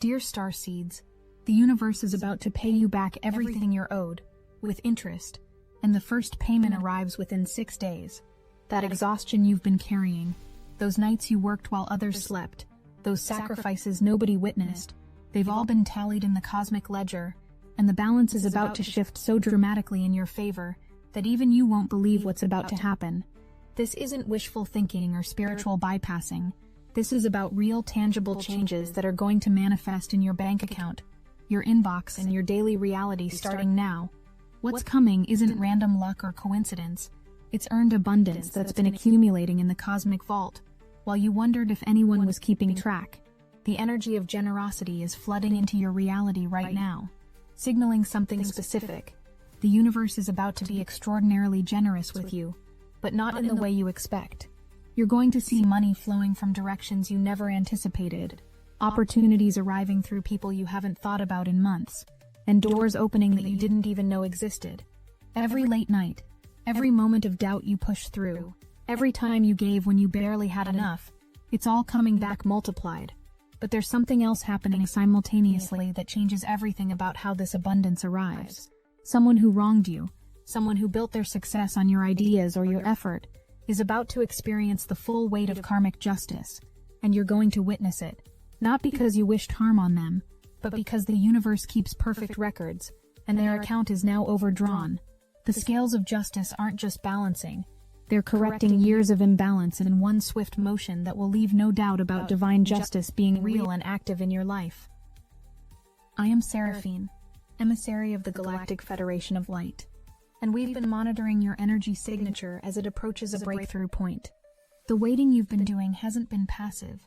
Dear Starseeds, the universe is about to pay you back everything you're owed, with interest, and the first payment arrives within 6 days. That exhaustion you've been carrying, those nights you worked while others slept, those sacrifices nobody witnessed, they've all been tallied in the cosmic ledger, and the balance is about to shift so dramatically in your favor that even you won't believe what's about to happen. This isn't wishful thinking or spiritual bypassing. This is about real, tangible changes that are going to manifest in your bank account, your inbox, and your daily reality starting now. What's coming isn't random luck or coincidence. It's earned abundance that's been accumulating in the cosmic vault. While you wondered if anyone was keeping track, the energy of generosity is flooding into your reality right now, signaling something specific. The universe is about to be extraordinarily generous with you, but not in the way you expect. You're going to see money flowing from directions you never anticipated, opportunities arriving through people you haven't thought about in months, and doors opening that you didn't even know existed. Every late night, every moment of doubt you pushed through, every time you gave when you barely had enough, it's all coming back multiplied. But there's something else happening simultaneously that changes everything about how this abundance arrives. Someone who wronged you, someone who built their success on your ideas or your effort, is about to experience the full weight of karmic justice, and you're going to witness it, not because you wished harm on them, but because the universe keeps perfect records, and their account is now overdrawn. The scales of justice aren't just balancing, they're correcting years of imbalance in one swift motion that will leave no doubt about divine justice being real and active in your life. I am Seraphine, emissary of the Galactic Federation of Light, and we've been monitoring your energy signature as it approaches a breakthrough point. The waiting you've been doing hasn't been passive.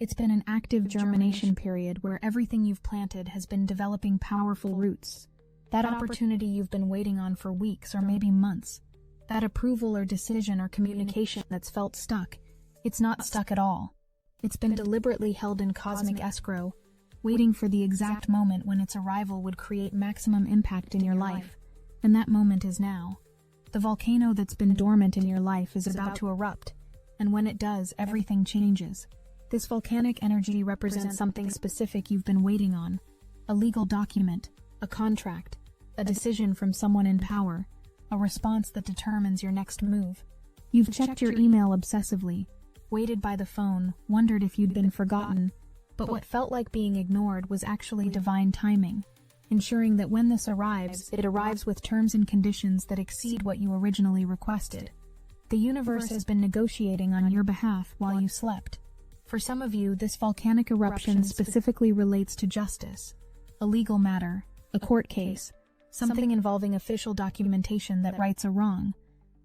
It's been an active germination period where everything you've planted has been developing powerful roots. That opportunity you've been waiting on for weeks or maybe months. That approval or decision or communication that's felt stuck. It's not stuck at all. It's been deliberately held in cosmic escrow, waiting for the exact moment when its arrival would create maximum impact in your life. And that moment is now. The volcano that's been dormant in your life is about to erupt, and when it does, everything changes. This volcanic energy represents something specific you've been waiting on. A legal document, a contract, a decision from someone in power, a response that determines your next move. You've checked your email obsessively, waited by the phone, wondered if you'd been forgotten, but what felt like being ignored was actually divine timing, ensuring that when this arrives, it arrives with terms and conditions that exceed what you originally requested. The universe has been negotiating on your behalf while you slept. For some of you, this volcanic eruption specifically relates to justice, a legal matter, a court case, something involving official documentation that rights a wrong.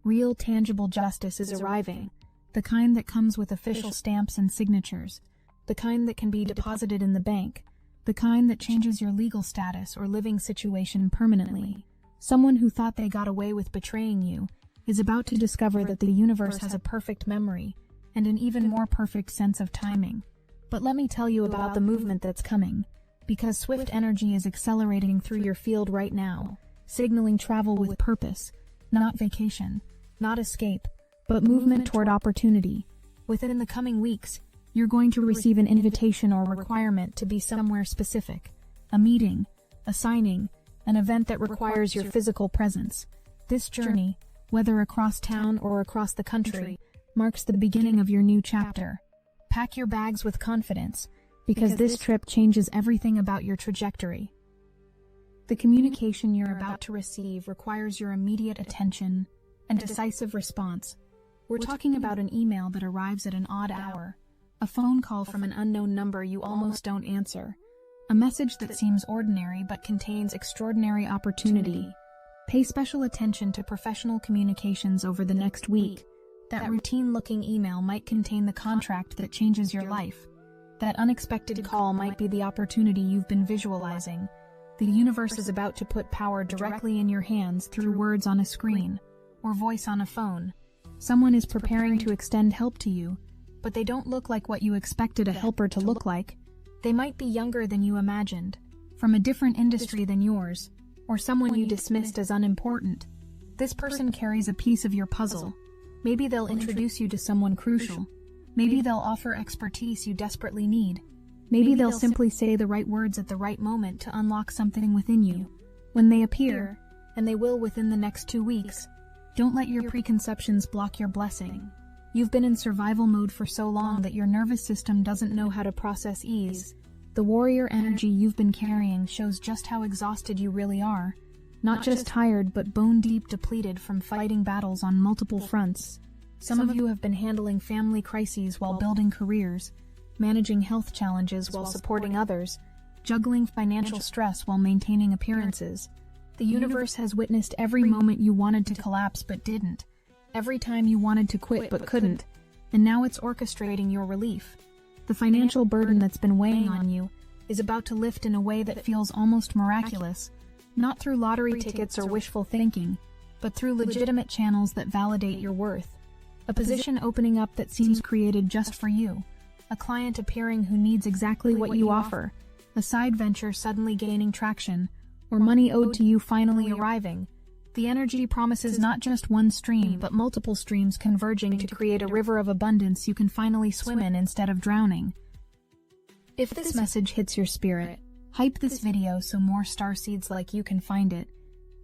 Real, tangible justice is arriving, the kind that comes with official stamps and signatures, the kind that can be deposited in the bank, the kind that changes your legal status or living situation permanently. Someone who thought they got away with betraying you is about to discover that the universe has a perfect memory and an even more perfect sense of timing. But let me tell you about the movement that's coming, because swift energy is accelerating through your field right now, signaling travel with purpose, not vacation, not escape, but movement toward opportunity. Within the coming weeks, you're going to receive an invitation or requirement to be somewhere specific, a meeting, a signing, an event that requires your physical presence. This journey, whether across town or across the country, marks the beginning of your new chapter. Pack your bags with confidence, because this trip changes everything about your trajectory. The communication you're about to receive requires your immediate attention and decisive response. We're talking about an email that arrives at an odd hour, a phone call from an unknown number you almost don't answer, a message that seems ordinary but contains extraordinary opportunity. Pay special attention to professional communications over the next week. That routine-looking email might contain the contract that changes your life. That unexpected call might be the opportunity you've been visualizing. The universe is about to put power directly in your hands through words on a screen or voice on a phone. Someone is preparing to extend help to you, but they don't look like what you expected a helper to look like. They might be younger than you imagined, from a different industry than yours, or someone you dismissed as unimportant. This person carries a piece of your puzzle. Maybe they'll introduce you to someone crucial. Maybe they'll offer expertise you desperately need. Maybe they'll simply say the right words at the right moment to unlock something within you. When they appear, and they will within the next 2 weeks, don't let your preconceptions block your blessing. You've been in survival mode for so long that your nervous system doesn't know how to process ease. The warrior energy you've been carrying shows just how exhausted you really are. Not just tired, but bone-deep depleted from fighting battles on multiple fronts. Some of you have been handling family crises while building careers, managing health challenges while supporting others, juggling financial stress while maintaining appearances. The universe has witnessed every moment you wanted to collapse but didn't, every time you wanted to quit but couldn't, and now it's orchestrating your relief. The financial burden that's been weighing on you is about to lift in a way that feels almost miraculous, not through lottery tickets or wishful thinking, but through legitimate channels that validate your worth. A position opening up that seems created just for you, a client appearing who needs exactly what you offer, a side venture suddenly gaining traction, or money owed to you finally arriving. The energy promises not just one stream, but multiple streams converging to create a river of abundance you can finally swim in instead of drowning. If this message hits your spirit, hype this video so more starseeds like you can find it,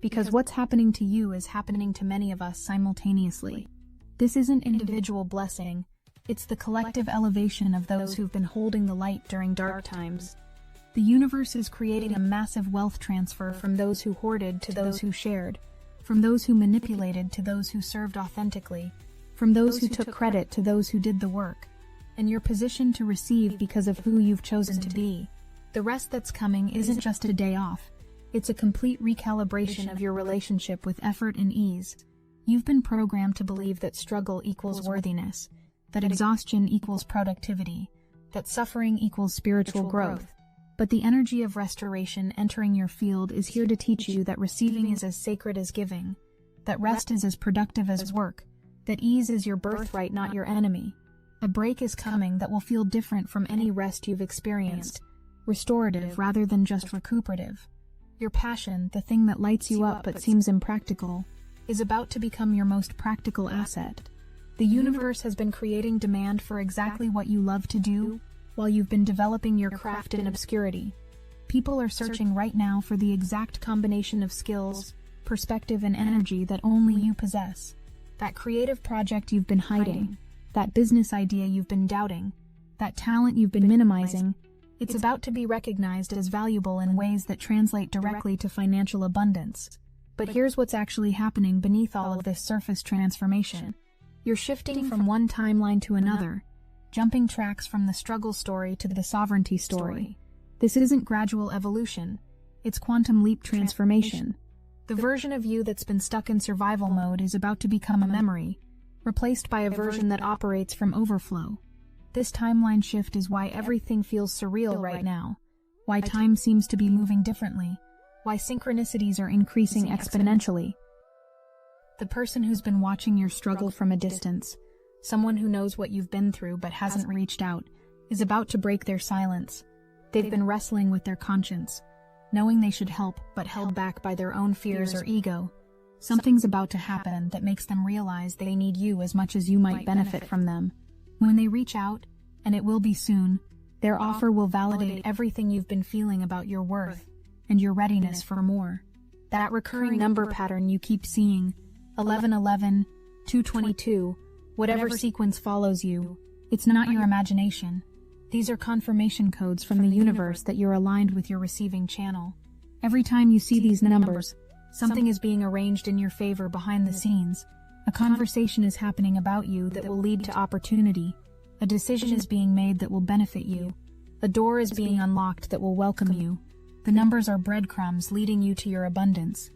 because what's happening to you is happening to many of us simultaneously. This isn't individual blessing, it's the collective elevation of those who've been holding the light during dark times. The universe is creating a massive wealth transfer from those who hoarded to those who shared, from those who manipulated to those who served authentically, from those who took credit to those who did the work, and you're positioned to receive because of who you've chosen to be. The rest that's coming isn't just a day off, it's a complete recalibration of your relationship with effort and ease. You've been programmed to believe that struggle equals worthiness, that exhaustion equals productivity, that suffering equals spiritual growth. But the energy of restoration entering your field is here to teach you that receiving is as sacred as giving, that rest is as productive as work, that ease is your birthright, not your enemy. A break is coming that will feel different from any rest you've experienced, restorative rather than just recuperative. Your passion, the thing that lights you up but seems impractical, is about to become your most practical asset. The universe has been creating demand for exactly what you love to do, while you've been developing your craft in obscurity. People are searching right now for the exact combination of skills, perspective, and energy that only you possess. That creative project you've been hiding, that business idea you've been doubting, that talent you've been minimizing, it's about to be recognized as valuable in ways that translate directly to financial abundance. But here's what's actually happening beneath all of this surface transformation. You're shifting from one timeline to another, jumping tracks from the struggle story to the sovereignty story. This isn't gradual evolution, it's quantum leap transformation. The version of you that's been stuck in survival mode is about to become a memory, replaced by a version that operates from overflow. This timeline shift is why everything feels surreal right now, why time seems to be moving differently, why synchronicities are increasing exponentially. The person who's been watching your struggle from a distance, someone who knows what you've been through but hasn't reached out, is about to break their silence. They've been wrestling with their conscience, knowing they should help but held back by their own fears or ego. Something's about to happen that makes them realize they need you as much as you might benefit from them. When they reach out, and it will be soon, their offer will validate everything you've been feeling about your worth and your readiness for more. That recurring number pattern you keep seeing, 1111, 222, whatever sequence follows you, it's not your imagination. These are confirmation codes from the universe that you're aligned with your receiving channel. Every time you see these numbers, something is being arranged in your favor behind the scenes. A conversation is happening about you that will lead to opportunity. A decision is being made that will benefit you. A door is being unlocked that will welcome you. The numbers are breadcrumbs leading you to your abundance.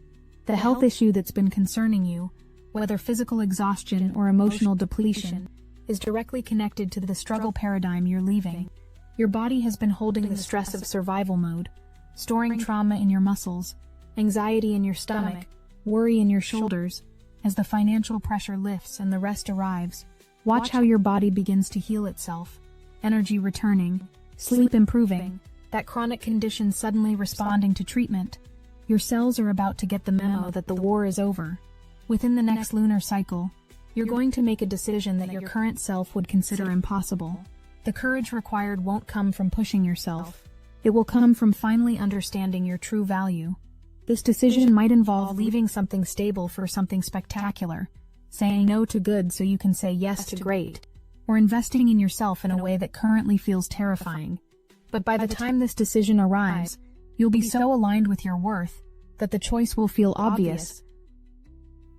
The health issue that's been concerning you, whether physical exhaustion or emotional depletion, is directly connected to the struggle paradigm you're leaving. Your body has been holding the stress of survival mode, storing trauma in your muscles, anxiety in your stomach, worry in your shoulders. As the financial pressure lifts and the rest arrives, watch how your body begins to heal itself, energy returning, sleep improving, that chronic condition suddenly responding to treatment. Your cells are about to get the memo that the war is over. Within the next lunar cycle, you're going to make a decision that your current self would consider impossible. The courage required won't come from pushing yourself. It will come from finally understanding your true value. This decision might involve leaving something stable for something spectacular, saying no to good so you can say yes to great, or investing in yourself in a way that currently feels terrifying. But by the time this decision arrives, you'll be so aligned with your worth that the choice will feel obvious.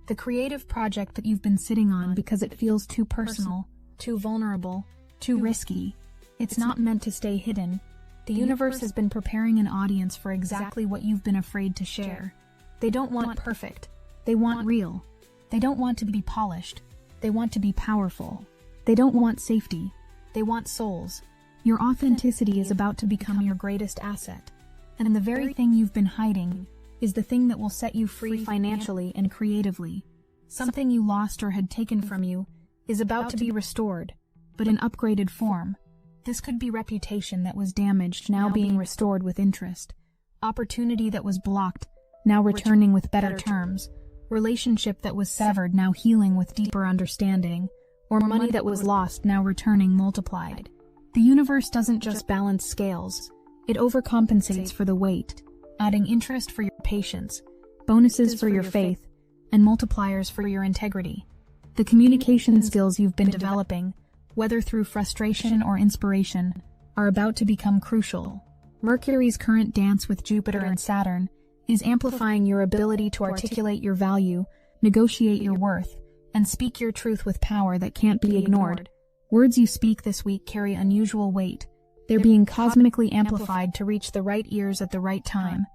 The creative project that you've been sitting on because it feels too personal, too vulnerable, too risky. It's not meant to stay hidden. The universe has been preparing an audience for exactly what you've been afraid to share. They don't want perfect. They want real. They don't want to be polished. They want to be powerful. They don't want safety. They want souls. Your authenticity is about to become your greatest asset. And the very thing you've been hiding is the thing that will set you free financially and creatively. Something you lost or had taken from you is about to be restored, but in upgraded form. This could be reputation that was damaged, now being restored with interest. Opportunity that was blocked, now returning with better terms. Relationship that was severed, now healing with deeper understanding. Or money that was lost, now returning multiplied. The universe doesn't just balance scales. It overcompensates for the weight, adding interest for your patience, bonuses for your faith, and multipliers for your integrity. The communication skills you've been developing, whether through frustration or inspiration, are about to become crucial. Mercury's current dance with Jupiter and Saturn is amplifying your ability to articulate your value, negotiate your worth, and speak your truth with power that can't be ignored. Words you speak this week carry unusual weight. They're being cosmically amplified to reach the right ears at the right time.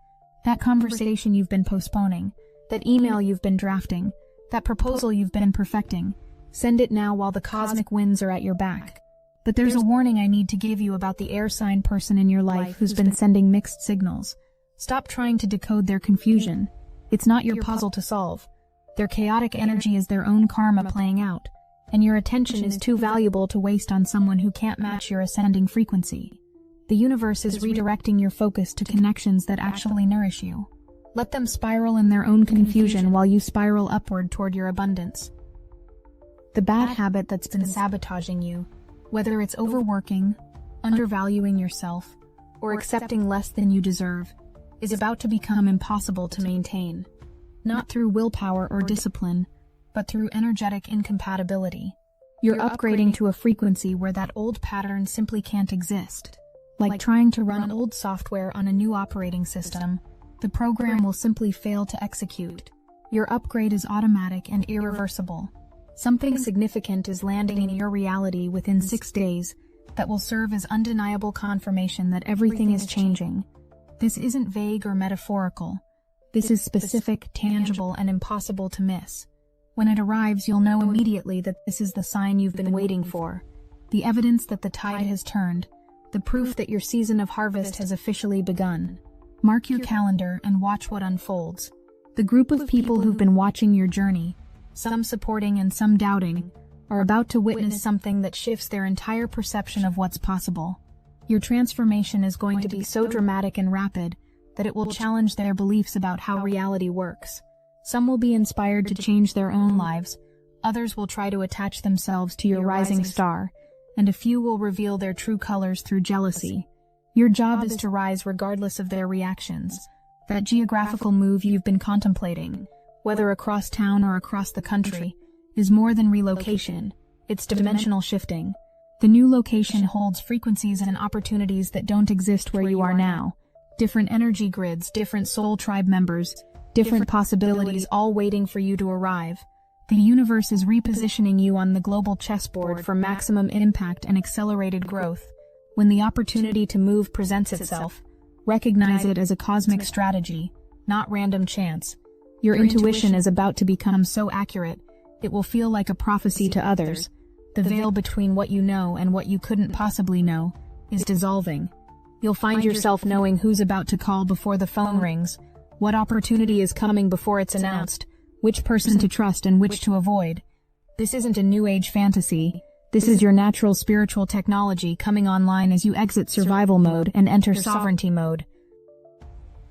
That conversation you've been postponing, that email you've been drafting, that proposal you've been perfecting, send it now while the cosmic winds are at your back. But there's a warning I need to give you about the air sign person in your life who's been sending mixed signals. Stop trying to decode their confusion. It's not your puzzle to solve. Their chaotic energy is their own karma playing out, and your attention is too valuable to waste on someone who can't match your ascending frequency. The universe is redirecting your focus to connections that actually nourish you. Let them spiral in their own confusion while you spiral upward toward your abundance. The bad habit that's been sabotaging you, whether it's overworking, undervaluing yourself, or accepting less than you deserve, is about to become impossible to maintain. Not through willpower or discipline, but through energetic incompatibility. You're upgrading to a frequency where that old pattern simply can't exist. Like trying to run old software on a new operating system, the program will simply fail to execute. Your upgrade is automatic and irreversible. Something significant is landing in your reality within 6 days that will serve as undeniable confirmation that everything is changing. This isn't vague or metaphorical. This is specific, tangible, and impossible to miss. When it arrives, you'll know immediately that this is the sign you've been waiting for. The evidence that the tide has turned. The proof that your season of harvest has officially begun. Mark your calendar and watch what unfolds. The group of people who've been watching your journey, some supporting and some doubting, are about to witness something that shifts their entire perception of what's possible. Your transformation is going to be so dramatic and rapid that it will challenge their beliefs about how reality works. Some will be inspired to change their own lives, others will try to attach themselves to your rising star, and a few will reveal their true colors through jealousy. Your job is to rise regardless of their reactions. That geographical move you've been contemplating, whether across town or across the country, is more than relocation. It's dimensional shifting. The new location holds frequencies and opportunities that don't exist where you are now. Different energy grids, different soul tribe members, different possibilities all waiting for you to arrive. The universe is repositioning you on the global chessboard for maximum impact and accelerated growth. When the opportunity to move presents itself, recognize it as a cosmic strategy, not random chance. Your intuition is about to become so accurate, it will feel like a prophecy to others. The veil between what you know and what you couldn't possibly know is dissolving. You'll find yourself knowing who's about to call before the phone rings, what opportunity is coming before it's announced, which person to trust and which to avoid. This isn't a new age fantasy. This is your natural spiritual technology coming online as you exit survival mode and enter sovereignty mode.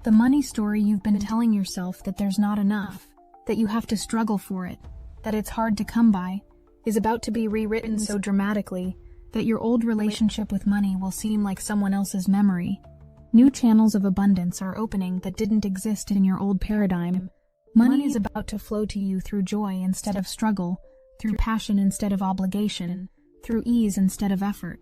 The money story you've been telling yourself that there's not enough, that you have to struggle for it, that it's hard to come by, is about to be rewritten so dramatically that your old relationship with money will seem like someone else's memory. New channels of abundance are opening that didn't exist in your old paradigm. Money is about to flow to you through joy instead of struggle, through passion instead of obligation, through ease instead of effort.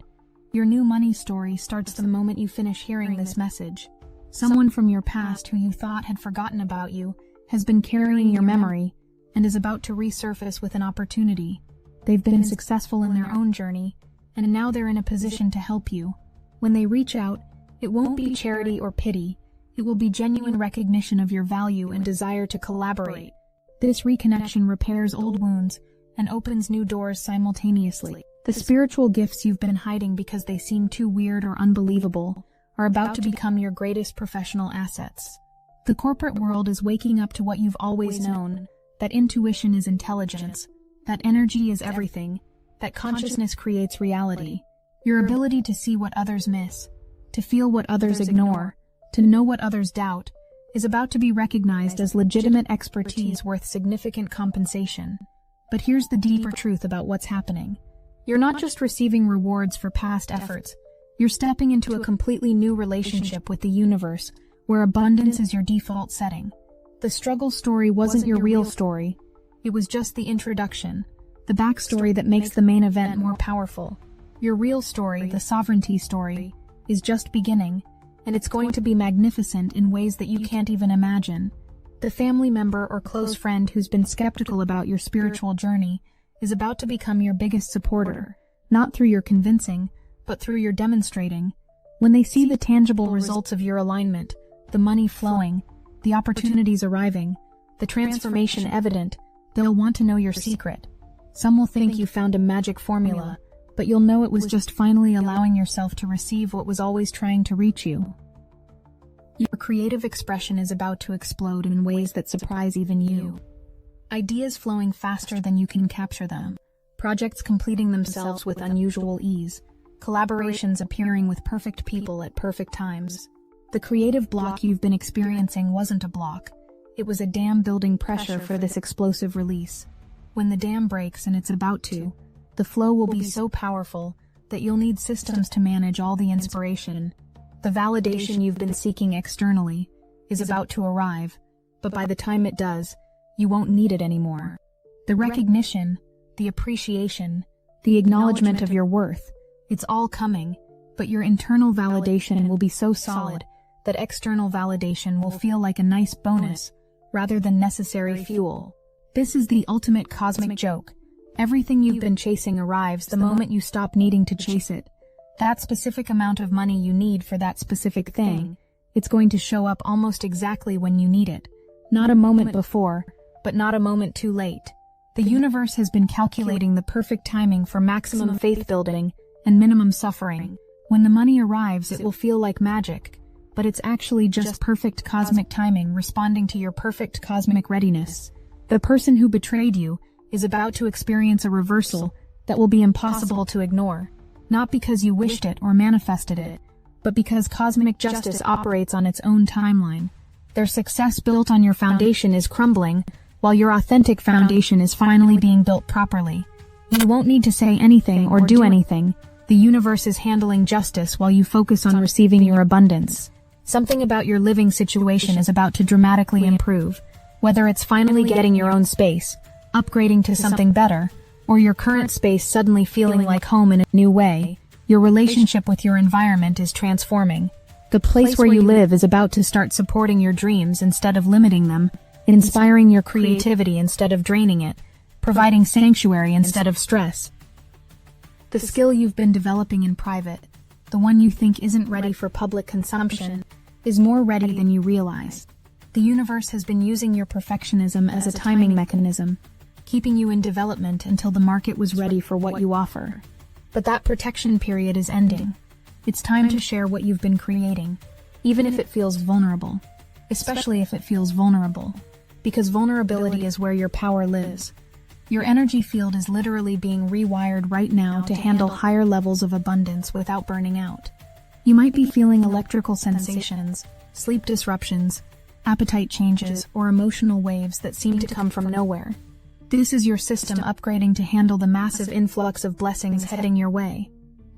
Your new money story starts the moment you finish hearing this message. Someone from your past who you thought had forgotten about you has been carrying your memory and is about to resurface with an opportunity. They've been successful in their own journey, and now they're in a position to help you. When they reach out, it won't be charity or pity. It will be genuine recognition of your value and desire to collaborate. This reconnection repairs old wounds and opens new doors simultaneously. The spiritual gifts you've been hiding because they seem too weird or unbelievable are about to become your greatest professional assets. The corporate world is waking up to what you've always known, that intuition is intelligence, that energy is everything, that consciousness creates reality. Your ability to see what others miss, to feel what others ignore, to know what others doubt, is about to be recognized as legitimate expertise worth significant compensation. But here's the deeper truth about what's happening. You're not just receiving rewards for past efforts. You're stepping into a completely new relationship with the universe, where abundance is your default setting. The struggle story wasn't your real story. It was just the introduction, the backstory that makes the main event more powerful. Your real story, the sovereignty story, is just beginning, and it's going to be magnificent in ways that you can't even imagine. The family member or close friend who's been skeptical about your spiritual journey is about to become your biggest supporter, not through your convincing, but through your demonstrating. When they see the tangible results of your alignment, the money flowing, the opportunities arriving, the transformation evident, they'll want to know your secret. Some will think you found a magic formula, but you'll know it was just finally allowing yourself to receive what was always trying to reach you. Your creative expression is about to explode in ways that surprise even you. Ideas flowing faster than you can capture them, projects completing themselves with unusual ease, collaborations appearing with perfect people at perfect times. The creative block you've been experiencing wasn't a block. It was a dam building pressure for this explosive release. When the dam breaks, and it's about to, the flow will be so powerful that you'll need systems to manage all the inspiration. The validation you've been seeking externally is about to arrive, but by the time it does, you won't need it anymore. The recognition, the appreciation, the acknowledgement of your worth, it's all coming, but your internal validation will be so solid that external validation will feel like a nice bonus rather than necessary fuel. This is the ultimate cosmic joke. Everything you've been chasing arrives the moment you stop needing to chase it. That specific amount of money you need for that specific thing, it's going to show up almost exactly when you need it. Not a moment before, but not a moment too late. The universe has been calculating the perfect timing for maximum faith building and minimum suffering. When the money arrives, it will feel like magic, but it's actually just perfect cosmic timing responding to your perfect cosmic readiness. The person who betrayed you is about to experience a reversal that will be impossible to ignore, not because you wished it or manifested it, but because cosmic justice operates on its own timeline. Their success built on your foundation is crumbling, while your authentic foundation is finally being built properly. You won't need to say anything or do anything. The universe is handling justice while you focus on receiving your abundance. Something about your living situation is about to dramatically improve, whether it's finally getting your own space, upgrading to something better, or your current space suddenly feeling like home in a new way. Your relationship with your environment is transforming. The place where you live is about to start supporting your dreams instead of limiting them, inspiring your creativity instead of draining it, providing sanctuary instead of stress. The skill you've been developing in private, the one you think isn't ready for public consumption, is more ready than you realize. The universe has been using your perfectionism as a timing mechanism, keeping you in development until the market was ready for what you offer. But that protection period is ending. It's time to share what you've been creating, even if it feels vulnerable. Especially if it feels vulnerable, because vulnerability is where your power lives. Your energy field is literally being rewired right now to handle higher levels of abundance without burning out. You might be feeling electrical sensations, sleep disruptions, appetite changes, or emotional waves that seem to come from nowhere. This is your system upgrading to handle the massive influx of blessings heading your way.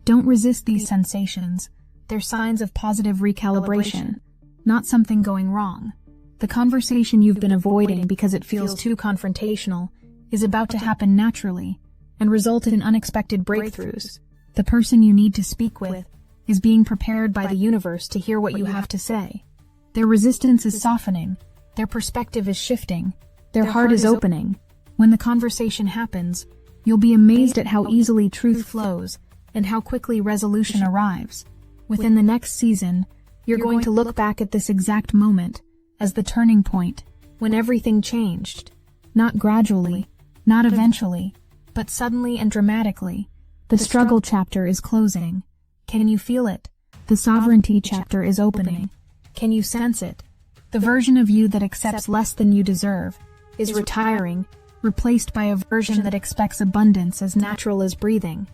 Don't resist these sensations. They're signs of positive recalibration, not something going wrong. The conversation you've been avoiding because it feels too confrontational is about to happen naturally and result in unexpected breakthroughs. The person you need to speak with is being prepared by the universe to hear what you have to say. Their resistance is softening, their perspective is shifting, their heart is opening. When the conversation happens, you'll be amazed at how easily truth flows and how quickly resolution arrives. Within the next season, you're going to look back at this exact moment as the turning point when everything changed. Not gradually, not eventually, but suddenly and dramatically. The struggle chapter is closing. Can you feel it? The sovereignty chapter is opening. Can you sense it? The version of you that accepts less than you deserve is retiring, replaced by a version that expects abundance as natural as breathing.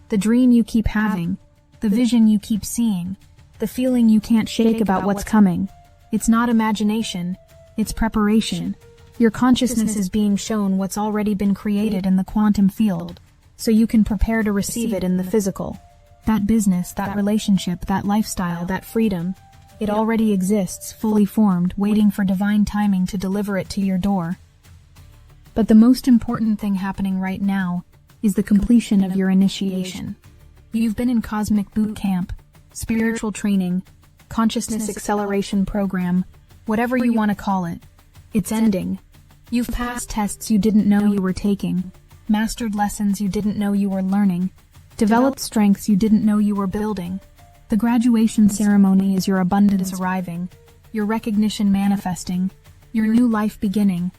The dream you keep having, the vision you keep seeing, the feeling you can't shake about what's coming. It's not imagination, it's preparation. Your consciousness is being shown what's already been created in the quantum field, so you can prepare to receive it in the physical. That business, that relationship, that lifestyle, that freedom, it already exists, fully formed, waiting for divine timing to deliver it to your door. But the most important thing happening right now is the completion of your initiation. You've been in cosmic boot camp, spiritual training, consciousness acceleration program, whatever you want to call it. It's ending. You've passed tests you didn't know you were taking, mastered lessons you didn't know you were learning, developed strengths you didn't know you were building. The graduation ceremony is your abundance arriving, your recognition manifesting, your new life beginning,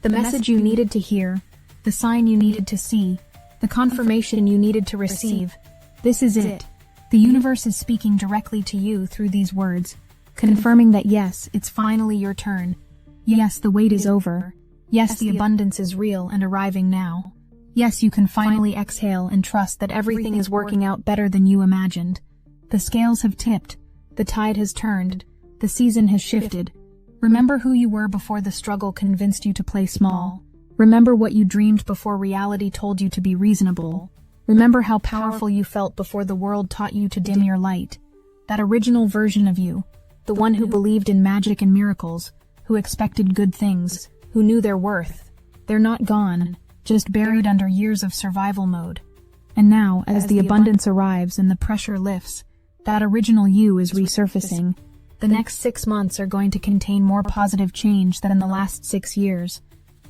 the message you needed to hear, the sign you needed to see, the confirmation you needed to receive. This is it. The universe is speaking directly to you through these words, confirming that yes, it's finally your turn. Yes, the wait is over. Yes, the abundance is real and arriving now. Yes, you can finally exhale and trust that everything is working out better than you imagined. The scales have tipped. The tide has turned. The season has shifted. Remember who you were before the struggle convinced you to play small. Remember what you dreamed before reality told you to be reasonable. Remember how powerful you felt before the world taught you to dim your light. That original version of you, the one who believed in magic and miracles, who expected good things, who knew their worth. They're not gone, just buried under years of survival mode. And now, as the abundance arrives and the pressure lifts, that original you is resurfacing. The next 6 months are going to contain more positive change than in the last 6 years.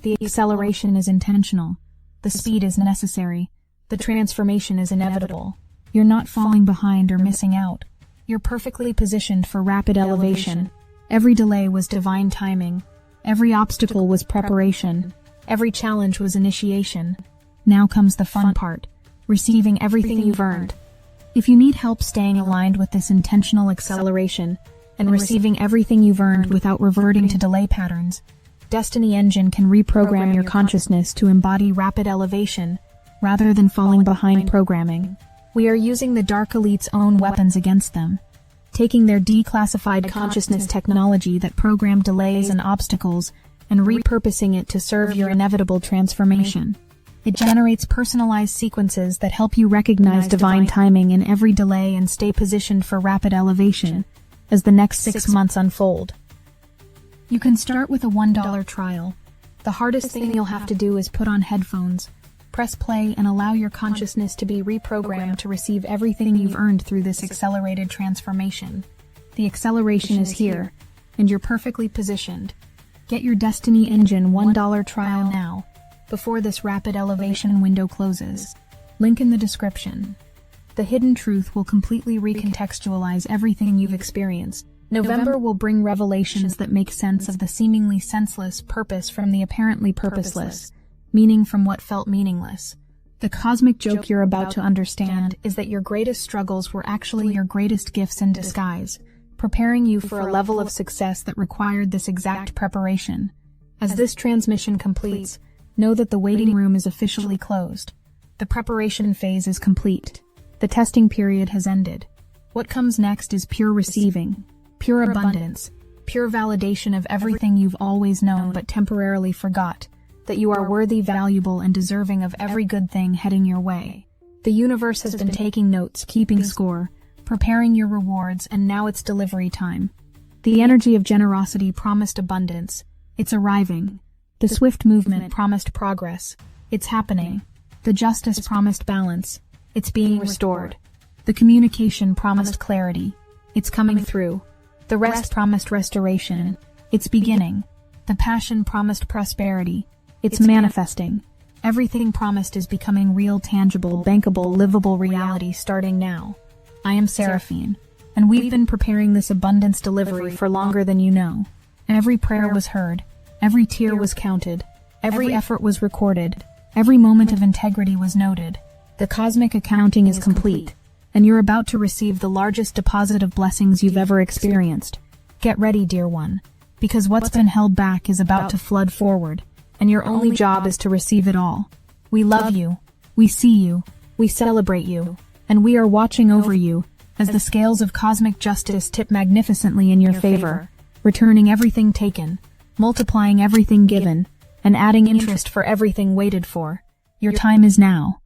The acceleration is intentional. The speed is necessary. The transformation is inevitable. You're not falling behind or missing out. You're perfectly positioned for rapid elevation. Every delay was divine timing. Every obstacle was preparation. Every challenge was initiation. Now comes the fun part, receiving everything you've earned. If you need help staying aligned with this intentional acceleration and receiving everything you've earned without reverting to delay patterns, Destiny Engine can reprogram your consciousness to embody rapid elevation rather than falling behind programming. We are using the Dark Elite's own weapons against them, taking their declassified consciousness technology that programmed delays and obstacles and repurposing it to serve your inevitable transformation. It generates personalized sequences that help you recognize divine timing in every delay and stay positioned for rapid elevation as the next 6 months unfold. You can start with a $1 trial. The hardest thing you'll have to do is put on headphones, press play, and allow your consciousness to be reprogrammed to receive everything you've earned through this accelerated transformation. The acceleration is here, and you're perfectly positioned. Get your Destiny Engine $1 trial now, before this rapid elevation window closes. Link in the description. The hidden truth will completely recontextualize everything you've experienced. November will bring revelations that make sense of the seemingly senseless, purpose from the apparently purposeless, meaning from what felt meaningless. The cosmic joke you're about to understand is that your greatest struggles were actually your greatest gifts in disguise, preparing you for a level of success that required this exact preparation. As this transmission completes, know that the waiting room is officially closed. The preparation phase is complete. The testing period has ended. What comes next is pure receiving, pure abundance, pure validation of everything you've always known but temporarily forgot, that you are worthy, valuable, and deserving of every good thing heading your way. The universe has been taking notes, keeping score, preparing your rewards, and now it's delivery time. The energy of generosity promised abundance. It's arriving. The swift movement promised progress. It's happening. The justice promised balance. It's being restored. The communication promised clarity. It's coming through. The rest promised restoration. It's beginning. The passion promised prosperity. It's manifesting. Everything promised is becoming real, tangible, bankable, livable reality starting now. I am Seraphine, and we've been preparing this abundance delivery for longer than you know. Every prayer was heard. Every tear was counted. Every effort was recorded. Every moment of integrity was noted. The cosmic accounting is complete, and you're about to receive the largest deposit of blessings you've ever experienced. Get ready, dear one, because what's been held back is about to flood forward, and your only job is to receive it all. We love you, we see you, we celebrate you, and we are watching over you as the scales of cosmic justice tip magnificently in your favor, returning everything taken, multiplying everything given, and adding interest for everything waited for. Your time is now.